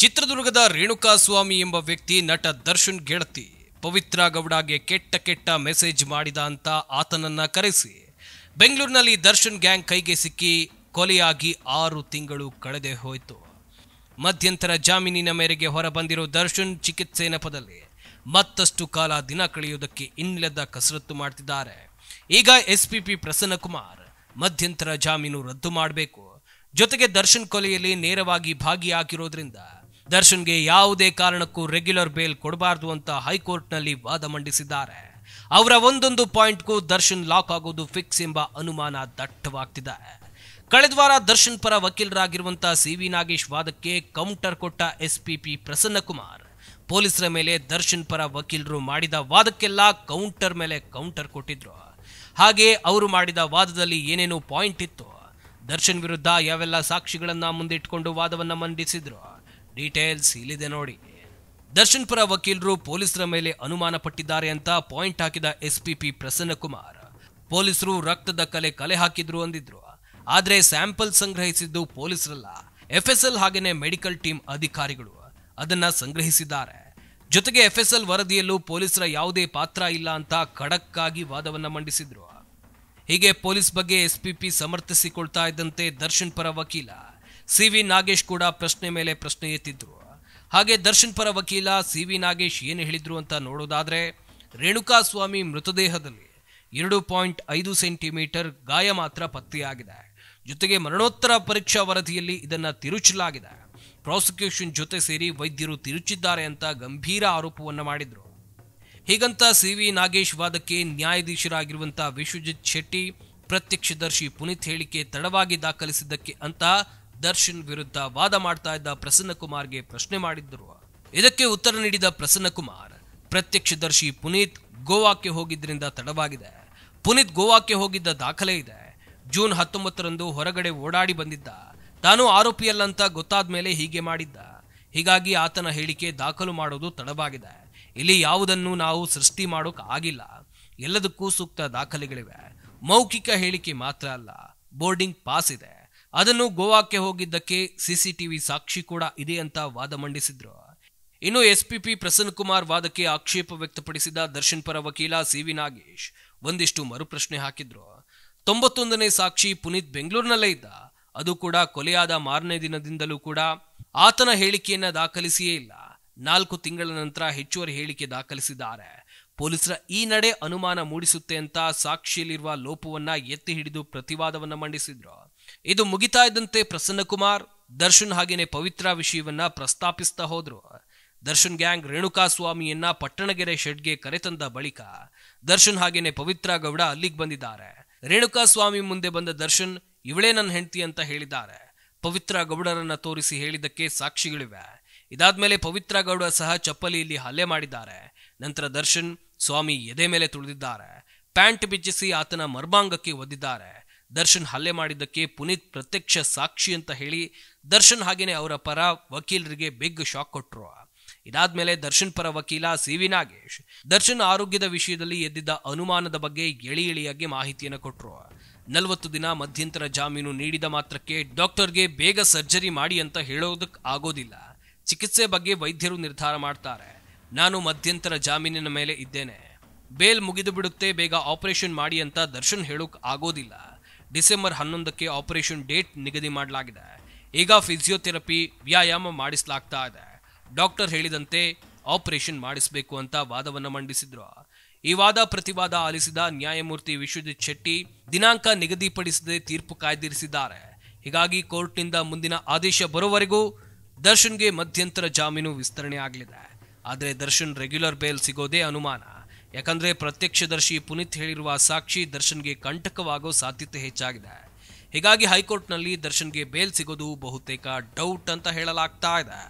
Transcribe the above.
ಚಿತ್ರದುರ್ಗದ ರೇಣುಕಾಸ್ವಾಮಿ ಎಂಬ ವ್ಯಕ್ತಿ ನಟ ದರ್ಶನ್ ಗೆಳತಿ ಪವಿತ್ರ ಗೌಡಗೆ ಕೆಟ್ಟ ಮೆಸೇಜ್ ಮಾಡಿದ ಅಂತ ಆತನನ್ನ ಕರೆಸಿ ಬೆಂಗಳೂರಿನಲ್ಲಿ ದರ್ಶನ್ ಗ್ಯಾಂಗ್ ಕೈಗೆ ಸಿಕ್ಕಿ ಕೊಲೆಯಾಗಿ 6 ತಿಂಗಳು ಕಳೆದೇ ಹೋಯಿತು. ಮಧ್ಯಂತರ ಜಾಮೀನಿನ ಮೇರೆಗೆ ಹೊರಬಂದಿರೋ ದರ್ಶನ್ ಚಿಕಿತ್ಸೆ ನೆಪದಲ್ಲಿ ಮತ್ತಷ್ಟು ಕಾಲ ದಿನ ಕಳೆಯುವುದಕ್ಕೆ ಇನ್ನಿಲ್ಲದ ಕಸರತ್ತು ಮಾಡ್ತಿದ್ದಾರೆ. ಈಗ ಎಸ್ಪಿಪಿ ಪ್ರಸನ್ನಕುಮಾರ್ ಮಧ್ಯಂತರ ಜಾಮೀನು ರದ್ದು ಮಾಡಬೇಕು, ಜೊತೆಗೆ ದರ್ಶನ್ ಕೊಲೆಯಲ್ಲಿ ನೇರವಾಗಿ ಭಾಗಿಯಾಗಿರೋದ್ರಿಂದ ದರ್ಶನ್ಗೆ ಯಾವುದೇ ಕಾರಣಕ್ಕೂ ರೆಗ್ಯುಲರ್ ಬೇಲ್ ಕೊಡಬಾರದು ಅಂತ ಹೈಕೋರ್ಟ್ನಲ್ಲಿ ವಾದ ಮಂಡಿಸಿದ್ದಾರೆ. ಅವರ ಒಂದೊಂದು ಪಾಯಿಂಟ್ಗೂ ದರ್ಶನ್ ಲಾಕ್ ಆಗೋದು ಫಿಕ್ಸ್ ಎಂಬ ಅನುಮಾನ ದಟ್ಟವಾಗ್ತಿದೆ. ಕಳೆದ ವಾರ ದರ್ಶನ್ ಪರ ವಕೀಲರಾಗಿರುವಂತಹ ಸಿ.ವಿ. ನಾಗೇಶ್ ವಾದಕ್ಕೆ ಕೌಂಟರ್ ಕೊಟ್ಟ ಎಸ್ಪಿಪಿ ಪ್ರಸನ್ನಕುಮಾರ್ ಪೊಲೀಸರ ಮೇಲೆ ದರ್ಶನ್ ಪರ ವಕೀಲರು ಮಾಡಿದ ವಾದಕ್ಕೆಲ್ಲ ಕೌಂಟರ್ ಮೇಲೆ ಕೌಂಟರ್ ಕೊಟ್ಟಿದ್ರು. ಹಾಗೆ ಅವರು ಮಾಡಿದ ವಾದದಲ್ಲಿ ಏನೇನು ಪಾಯಿಂಟ್ ಇತ್ತು, ದರ್ಶನ್ ವಿರುದ್ಧ ಯಾವೆಲ್ಲ ಸಾಕ್ಷಿಗಳನ್ನ ಮುಂದಿಟ್ಕೊಂಡು ವಾದವನ್ನ ಮಂಡಿಸಿದ್ರು, ಡೀಟೇಲ್ಸ್ ಇಲ್ಲಿದೆ ನೋಡಿ. ದರ್ಶನ್ ಪರ ವಕೀಲರು ಪೊಲೀಸರ ಮೇಲೆ ಅನುಮಾನ ಪಟ್ಟಿದ್ದಾರೆ ಅಂತ ಪಾಯಿಂಟ್ ಹಾಕಿದ ಎಸ್ಪಿಪಿ ಪ್ರಸನ್ನಕುಮಾರ್, ಪೊಲೀಸರು ರಕ್ತದ ಕಲೆ ಹಾಕಿದ್ರು ಅಂದಿದ್ರು. ಆದ್ರೆ ಸ್ಯಾಂಪಲ್ ಸಂಗ್ರಹಿಸಿದ್ದು ಪೊಲೀಸರಲ್ಲ, ಎಫ್ಎಸ್ಎಲ್ ಹಾಗೇನೆ ಮೆಡಿಕಲ್ ಟೀಮ್ ಅಧಿಕಾರಿಗಳು ಅದನ್ನ ಸಂಗ್ರಹಿಸಿದ್ದಾರೆ. ಜೊತೆಗೆ ಎಫ್ಎಸ್ಎಲ್ ವರದಿಯಲ್ಲೂ ಪೊಲೀಸರ ಯಾವುದೇ ಪಾತ್ರ ಇಲ್ಲ ಅಂತ ಖಡಕ್ ಆಗಿ ವಾದವನ್ನ ಮಂಡಿಸಿದ್ರು. ಹೀಗೆ ಪೊಲೀಸ್ ಬಗ್ಗೆ ಎಸ್ಪಿಪಿ ಸಮರ್ಥಿಸಿಕೊಳ್ತಾ ಇದ್ದಂತೆ ದರ್ಶನ್ ಪರ ವಕೀಲ ಸಿ.ವಿ. ನಾಗೇಶ್ ಕೂಡ ಪ್ರಶ್ನೆ ಮೇಲೆ ಪ್ರಶ್ನೆ ಎತ್ತಿದ್ರು. ಹಾಗೆ ದರ್ಶನ್ ಪರ ವಕೀಲ ಸಿ.ವಿ. ನಾಗೇಶ್ ಏನು ಹೇಳಿದ್ರು ಅಂತ ನೋಡೋದಾದ್ರೆ, ರೇಣುಕಾಸ್ವಾಮಿ ಮೃತದೇಹದಲ್ಲಿ 2.5 ಸೆಂಟಿಮೀಟರ್ ಗಾಯ ಮಾತ್ರ ಪತ್ತೆಯಾಗಿದೆ. ಜೊತೆಗೆ ಮರಣೋತ್ತರ ಪರೀಕ್ಷಾ ವರದಿಯಲ್ಲಿ ಇದನ್ನ ತಿರುಚಲಾಗಿದೆ. ಪ್ರಾಸಿಕ್ಯೂಷನ್ ಜೊತೆ ಸೇರಿ ವೈದ್ಯರು ತಿರುಚಿದ್ದಾರೆ ಅಂತ ಗಂಭೀರ ಆರೋಪವನ್ನ ಮಾಡಿದ್ರು. ಹೀಗಂತ ಸಿ.ವಿ. ನಾಗೇಶ್ ವಾದಕ್ಕೆ ನ್ಯಾಯಾಧೀಶರಾಗಿರುವಂತಹ ವಿಶ್ವಜಿತ್ ಶೆಟ್ಟಿ, ಪ್ರತ್ಯಕ್ಷದರ್ಶಿ ಪುನೀತ್ ಹೇಳಿಕೆ ತಡವಾಗಿ ದಾಖಲಿಸಿದ್ದಕ್ಕೆ ಅಂತ ದರ್ಶನ್ ವಿರುದ್ಧ ವಾದ ಮಾಡ್ತಾ ಇದ್ದ ಪ್ರಸನ್ನಕುಮಾರ್ಗೆ ಪ್ರಶ್ನೆ ಮಾಡಿದ್ದರು. ಇದಕ್ಕೆ ಉತ್ತರ ನೀಡಿದ ಪ್ರಸನ್ನಕುಮಾರ್, ಪ್ರತ್ಯಕ್ಷದರ್ಶಿ ಪುನೀತ್ ಗೋವಾಕ್ಕೆ ಹೋಗಿದ್ರಿಂದ ತಡವಾಗಿದೆ. ಪುನೀತ್ ಗೋವಾಕ್ಕೆ ಹೋಗಿದ್ದ ದಾಖಲೆ ಇದೆ. ಜೂನ್ 19ರಂದು ಹೊರಗಡೆ ಓಡಾಡಿ ಬಂದಿದ್ದ. ತಾನು ಆರೋಪಿಯಲ್ಲಂತ ಗೊತ್ತಾದ ಮೇಲೆ ಹೀಗೆ ಮಾಡಿದ್ದ. ಹೀಗಾಗಿ ಆತನ ಹೇಳಿಕೆ ದಾಖಲು ಮಾಡೋದು ತಡವಾಗಿದೆ. ಇಲ್ಲಿ ಯಾವುದನ್ನು ನಾವು ಸೃಷ್ಟಿ ಮಾಡೋಕ್ ಆಗಿಲ್ಲ. ಎಲ್ಲದಕ್ಕೂ ಸೂಕ್ತ ದಾಖಲೆಗಳಿವೆ. ಮೌಖಿಕ ಹೇಳಿಕೆ ಮಾತ್ರ ಅಲ್ಲ, ಬೋರ್ಡಿಂಗ್ ಪಾಸ್ ಇದೆ. ಅದನ್ನು ಗೋವಾಕ್ಕೆ ಹೋಗಿದ್ದಕ್ಕೆ ಸಿಸಿಟಿವಿ ಸಾಕ್ಷಿ ಕೂಡ ಇದೆ ಅಂತ ವಾದ ಮಂಡಿಸಿದ್ರು. ಇನ್ನು ಎಸ್ಪಿಪಿ ಪ್ರಸನ್ನಕುಮಾರ್ ವಾದಕ್ಕೆ ಆಕ್ಷೇಪ ವ್ಯಕ್ತಪಡಿಸಿದ ದರ್ಶನ್ ಪರ ವಕೀಲ ಸಿ.ವಿ. ನಾಗೇಶ್ ಒಂದಿಷ್ಟು ಮರುಪ್ರಶ್ನೆ ಹಾಕಿದ್ರು. 91ನೇ ಸಾಕ್ಷಿ ಪುನೀತ್ ಬೆಂಗಳೂರಿನಲ್ಲೇ ಇದ್ದ. ಅದು ಕೂಡ ಕೊಲೆಯಾದ ಮಾರನೇ ದಿನದಿಂದಲೂ ಕೂಡ ಆತನ ಹೇಳಿಕೆಯನ್ನ ದಾಖಲಿಸಿಯೇ ಇಲ್ಲ. 4 ತಿಂಗಳ ನಂತರ ಹೆಚ್ಚುವರಿ ಹೇಳಿಕೆ ದಾಖಲಿಸಿದ್ದಾರೆ. ಪೊಲೀಸರ ಈ ನಡೆ ಅನುಮಾನ ಮೂಡಿಸುತ್ತೆ ಅಂತ ಸಾಕ್ಷಿಯಲ್ಲಿರುವ ಲೋಪವನ್ನ ಎತ್ತಿ ಹಿಡಿದು ಪ್ರತಿವಾದವನ್ನ ಮಂಡಿಸಿದ್ರು. ಇದು ಮುಗಿತಾ ಇದ್ದಂತೆ ಪ್ರಸನ್ನಕುಮಾರ್ ದರ್ಶನ್ ಹಾಗೇನೆ ಪವಿತ್ರ ವಿಷಯವನ್ನ ಪ್ರಸ್ತಾಪಿಸ್ತಾ ಹೋದ್ರು. ದರ್ಶನ್ ಗ್ಯಾಂಗ್ ರೇಣುಕಾಸ್ವಾಮಿಯನ್ನ ಪಟ್ಟಣಗೆರೆ ಶೆಡ್ಗೆ ಕರೆತಂದ ಬಳಿಕ ದರ್ಶನ್ ಹಾಗೇನೆ ಪವಿತ್ರ ಗೌಡ ಅಲ್ಲಿಗೆ ಬಂದಿದ್ದಾರೆ. ರೇಣುಕಾಸ್ವಾಮಿ ಮುಂದೆ ಬಂದ ದರ್ಶನ್, ಇವಳೇ ನನ್ನ ಹೆಂಡತಿ ಅಂತ ಹೇಳಿದ್ದಾರೆ. ಪವಿತ್ರ ಗೌಡರನ್ನ ತೋರಿಸಿ ಹೇಳಿದ್ದಕ್ಕೆ ಸಾಕ್ಷಿಗಳಿವೆ. ಇದಾದ್ಮೇಲೆ ಪವಿತ್ರ ಗೌಡ ಸಹ ಚಪ್ಪಲಿಯಲ್ಲಿ ಹಲ್ಲೆ ಮಾಡಿದ್ದಾರೆ. ನಂತರ ದರ್ಶನ್ ಸ್ವಾಮಿ ಎದೆ ಮೇಲೆ ತುಳಿದಿದ್ದಾರೆ. ಪ್ಯಾಂಟ್ ಬಿಚ್ಚಿಸಿ ಆತನ ಮರ್ಮಾಂಗಕ್ಕೆ ಒದ್ದಿದ್ದಾರೆ. ದರ್ಶನ್ ಹಲ್ಲೆ ಮಾಡಿದ್ದಕ್ಕೆ ಪುನೀತ್ ಪ್ರತ್ಯಕ್ಷ ಸಾಕ್ಷಿ ಅಂತ ಹೇಳಿ ದರ್ಶನ್ ಹಾಗೇನೆ ಅವರ ಪರ ವಕೀಲರಿಗೆ ಬಿಗ್ ಶಾಕ್ ಕೊಟ್ರು. ಇದಾದ್ಮೇಲೆ ದರ್ಶನ್ ಪರ ವಕೀಲ ಸಿ.ವಿ. ನಾಗೇಶ್ ದರ್ಶನ್ ಆರೋಗ್ಯದ ವಿಷಯದಲ್ಲಿ ಎದ್ದಿದ್ದ ಅನುಮಾನದ ಬಗ್ಗೆ ಎಳಿಯಾಗಿ ಮಾಹಿತಿಯನ್ನು ಕೊಟ್ರು. 40 ದಿನ ಮಧ್ಯಂತರ ಜಾಮೀನು ನೀಡಿದ ಮಾತ್ರಕ್ಕೆ ಡಾಕ್ಟರ್ಗೆ ಬೇಗ ಸರ್ಜರಿ ಮಾಡಿ ಅಂತ ಹೇಳೋದಕ್ಕೆ ಆಗೋದಿಲ್ಲ. ಚಿಕಿತ್ಸೆ ಬಗ್ಗೆ ವೈದ್ಯರು ನಿರ್ಧಾರ ಮಾಡ್ತಾರೆ. ನಾನು ಮಧ್ಯಂತರ ಜಾಮೀನಿನ ಮೇಲೆ ಇದ್ದೇನೆ, ಬೇಲ್ ಮುಗಿದು ಬಿಡುತ್ತೆ, ಬೇಗ ಆಪರೇಷನ್ ಮಾಡಿ ಅಂತ ದರ್ಶನ್ ಹೇಳೋಕ್ ಆಗೋದಿಲ್ಲ. ಡಿಸೆಂಬರ್ 11ಕ್ಕೆ ಆಪರೇಷನ್ ಡೇಟ್ ನಿಗದಿ ಮಾಡಲಾಗಿದೆ. ಈಗ ಫಿಸಿಯೋಥೆರಪಿ ವ್ಯಾಯಾಮ ಮಾಡಿಸಲಾಗ್ತಾ ಇದೆ. ಡಾಕ್ಟರ್ ಹೇಳಿದಂತೆ ಆಪರೇಷನ್ ಮಾಡಿಸಬೇಕು ಅಂತ ವಾದವನ್ನ ಮಂಡಿಸಿದ್ರು. ಈ ವಾದ ಪ್ರತಿವಾದ ಆಲಿಸಿದ ನ್ಯಾಯಮೂರ್ತಿ ವಿಶ್ವಜಿತ್ ಶೆಟ್ಟಿ ದಿನಾಂಕ ನಿಗದಿಪಡಿಸದೆ ತೀರ್ಪು ಕಾಯ್ದಿರಿಸಿದ್ದಾರೆ. ಹೀಗಾಗಿ ಕೋರ್ಟ್ನಿಂದ ಮುಂದಿನ ಆದೇಶ ಬರೋವರೆಗೂ ದರ್ಶನ್ಗೆ ಮಧ್ಯಂತರ ಜಾಮೀನು ವಿಸ್ತರಣೆ ಆಗಲಿದೆ. ಆದರೆ ದರ್ಶನ್ ರೆಗ್ಯುಲರ್ ಬೇಲ್ ಸಿಗೋದೇ ಅನುಮಾನ. ಯಾಕಂದ್ರೆ ಪ್ರತ್ಯಕ್ಷದರ್ಶಿ ಪುನೀತ್ ಹೇಳಿರುವ ಸಾಕ್ಷಿ ದರ್ಶನ್ಗೆ ಕಂಟಕವಾಗೋ ಸಾಧ್ಯತೆ ಹೆಚ್ಚಾಗಿದೆ. ಹೀಗಾಗಿ ಹೈಕೋರ್ಟ್ನಲ್ಲಿ ದರ್ಶನ್ಗೆ ಬೇಲ್ ಸಿಗೋದು ಬಹುತೇಕ ಡೌಟ್ ಅಂತ ಹೇಳಲಾಗ್ತಾ ಇದೆ.